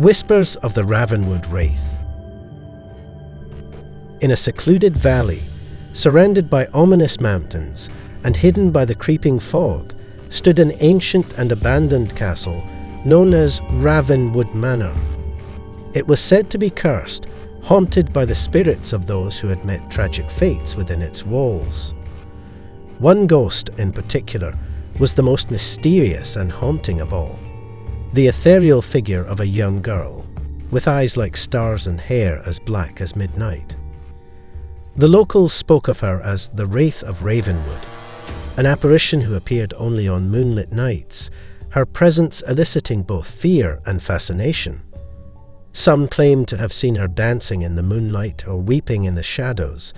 Whispers of the Ravenwood Wraith. In a secluded valley, surrounded by ominous mountains and hidden by the creeping fog, stood an ancient and abandoned castle known as Ravenwood Manor. It was said to be cursed, haunted by the spirits of those who had met tragic fates within its walls. One ghost in particular was the most mysterious and haunting of all. The ethereal figure of a young girl, with eyes like stars and hair as black as midnight. The locals spoke of her as the Wraith of Ravenwood, an apparition who appeared only on moonlit nights, her presence eliciting both fear and fascination. Some claimed to have seen her dancing in the moonlight or weeping in the shadows,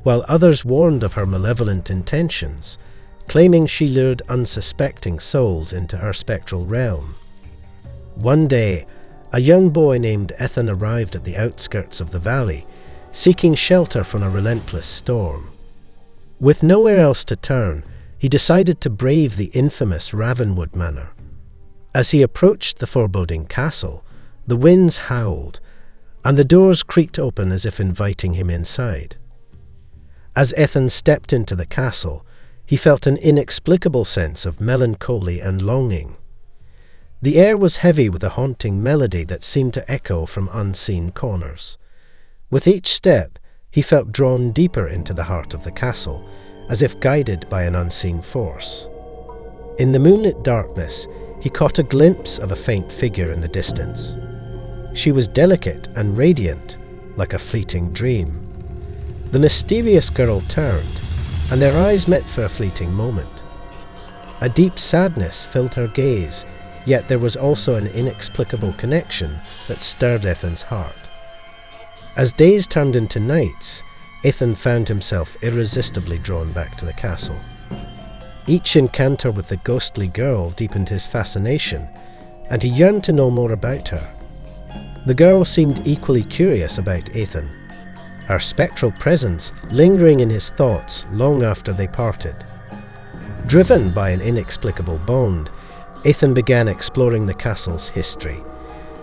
while others warned of her malevolent intentions, claiming she lured unsuspecting souls into her spectral realm. One day, a young boy named Ethan arrived at the outskirts of the valley, seeking shelter from a relentless storm. With nowhere else to turn, he decided to brave the infamous Ravenwood Manor. As he approached the foreboding castle, the winds howled, and the doors creaked open as if inviting him inside. As Ethan stepped into the castle, he felt an inexplicable sense of melancholy and longing. The air was heavy with a haunting melody that seemed to echo from unseen corners. With each step, he felt drawn deeper into the heart of the castle, as if guided by an unseen force. In the moonlit darkness, he caught a glimpse of a faint figure in the distance. She was delicate and radiant, like a fleeting dream. The mysterious girl turned, and their eyes met for a fleeting moment. A deep sadness filled her gaze, yet there was also an inexplicable connection that stirred Ethan's heart. As days turned into nights, Ethan found himself irresistibly drawn back to the castle. Each encounter with the ghostly girl deepened his fascination, and he yearned to know more about her. The girl seemed equally curious about Ethan, her spectral presence lingering in his thoughts long after they parted. Driven by an inexplicable bond, Ethan began exploring the castle's history,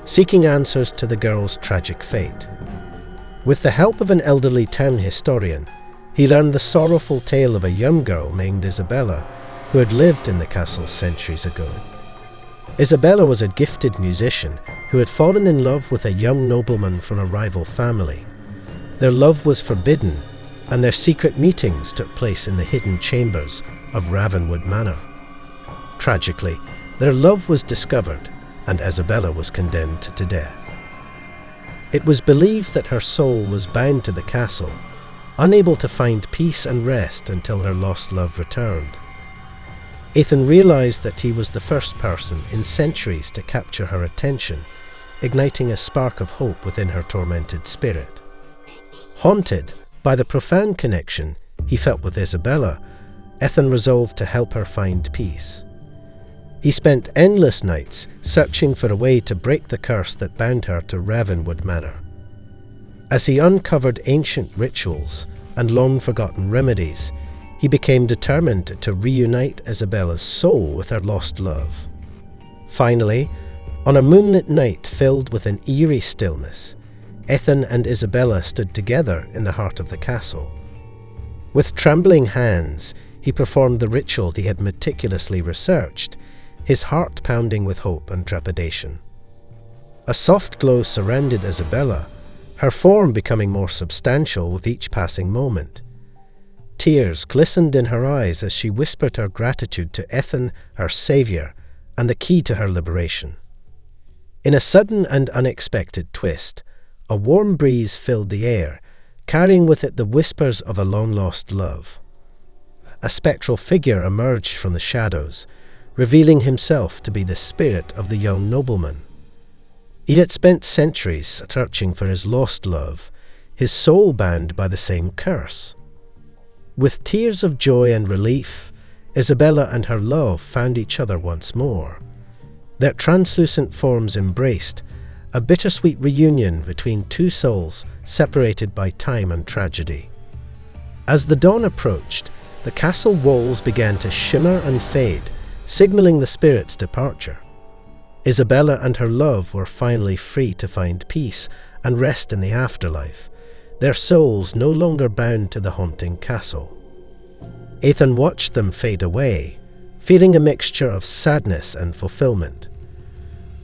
seeking answers to the girl's tragic fate. With the help of an elderly town historian, he learned the sorrowful tale of a young girl named Isabella, who had lived in the castle centuries ago. Isabella was a gifted musician who had fallen in love with a young nobleman from a rival family. Their love was forbidden, and their secret meetings took place in the hidden chambers of Ravenwood Manor. Tragically, their love was discovered, and Isabella was condemned to death. It was believed that her soul was bound to the castle, unable to find peace and rest until her lost love returned. Ethan realized that he was the first person in centuries to capture her attention, igniting a spark of hope within her tormented spirit. Haunted by the profound connection he felt with Isabella, Ethan resolved to help her find peace. He spent endless nights searching for a way to break the curse that bound her to Ravenwood Manor. As he uncovered ancient rituals and long-forgotten remedies, he became determined to reunite Isabella's soul with her lost love. Finally, on a moonlit night filled with an eerie stillness, Ethan and Isabella stood together in the heart of the castle. With trembling hands, he performed the ritual he had meticulously researched, his heart pounding with hope and trepidation. A soft glow surrounded Isabella, her form becoming more substantial with each passing moment. Tears glistened in her eyes as she whispered her gratitude to Ethan, her savior, and the key to her liberation. In a sudden and unexpected twist, a warm breeze filled the air, carrying with it the whispers of a long-lost love. A spectral figure emerged from the shadows, revealing himself to be the spirit of the young nobleman. He had spent centuries searching for his lost love, his soul bound by the same curse. With tears of joy and relief, Isabella and her love found each other once more. Their translucent forms embraced, a bittersweet reunion between two souls separated by time and tragedy. As the dawn approached, the castle walls began to shimmer and fade, signaling the spirit's departure. Isabella and her love were finally free to find peace and rest in the afterlife, their souls no longer bound to the haunting castle. Ethan watched them fade away, feeling a mixture of sadness and fulfillment.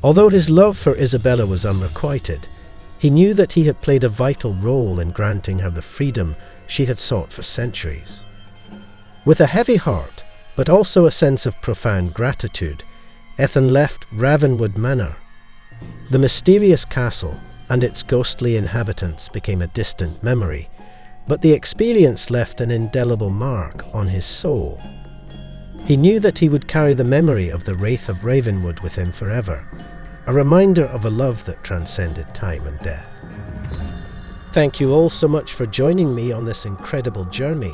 Although his love for Isabella was unrequited, he knew that he had played a vital role in granting her the freedom she had sought for centuries. With a heavy heart, but also a sense of profound gratitude, Ethan left Ravenwood Manor. The mysterious castle and its ghostly inhabitants became a distant memory, but the experience left an indelible mark on his soul. He knew that he would carry the memory of the Wraith of Ravenwood with him forever, a reminder of a love that transcended time and death. Thank you all so much for joining me on this incredible journey.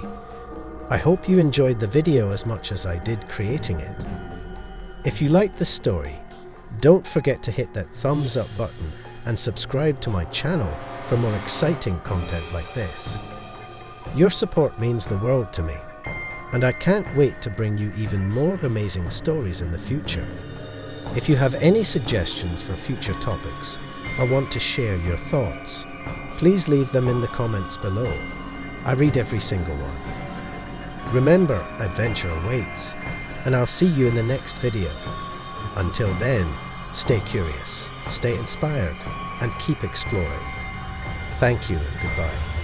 I hope you enjoyed the video as much as I did creating it. If you liked the story, don't forget to hit that thumbs up button and subscribe to my channel for more exciting content like this. Your support means the world to me, and I can't wait to bring you even more amazing stories in the future. If you have any suggestions for future topics or want to share your thoughts, please leave them in the comments below. I read every single one. Remember, adventure awaits, and I'll see you in the next video. Until then, stay curious, stay inspired, and keep exploring. Thank you and goodbye.